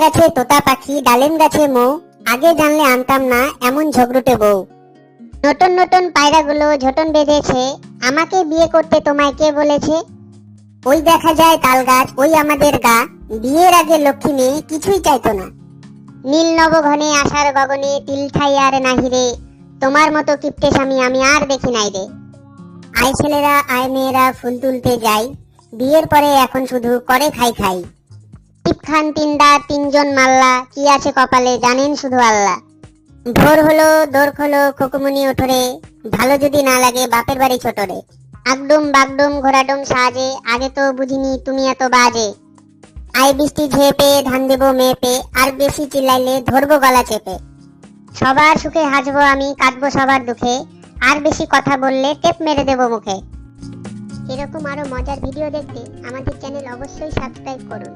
গাছে তোতা পাখি, ডালিম গাছে মৌ, আগে জানলে আনতাম না এমন ঝগড়ুটে বউ। নতুন নতুন পায়রাগুলো ঝোটন বেঁধেছে, আমাকে বিয়ে করতে তোমায় কে বলেছে? ওই দেখা যায় তাল গাছ, ওই আমাদের গা, বিয়ের আগে লক্ষ্মী মেয়ে কিছুই চাইতো না। নীল নবঘনে আশার গগনে তিল ঠাই আর নাহিরে, তোমার মতো কিপ্টে স্বামী আমি আর দেখি নাই রে। আয় ছেলেরা আয় মেয়েরা ফুল তুলতে যাই, বিয়ের পরে এখন শুধু করে খাই খাই। টিপ খান তিনদা তিনজন মাল্লা, কি আছে কপালে জানেন শুধু আল্লাহ। ভোর হলো দোর খোলো খুকুমনি ওঠরে, ভালো যদি না লাগে বাপের বাড়ি ছোটরে। আগডুম বাগডুম ঘোড়াডুম সাজে, আগে তো বুঝিনি তুমি এত বাজে। আই বৃষ্টি ঝেপে ধান দেবো মেপে, আর বেশি চিল্লাইলে ধরবো গলা চেপে। সবার সুখে হাসবো আমি, কাটবো সবার দুঃখে, আর বেশি কথা বললে টেপ মেরে দেবো মুখে। এরকম আরো মজার ভিডিও দেখতে আমাদের চ্যানেল অবশ্যই সাবস্ক্রাইব করুন।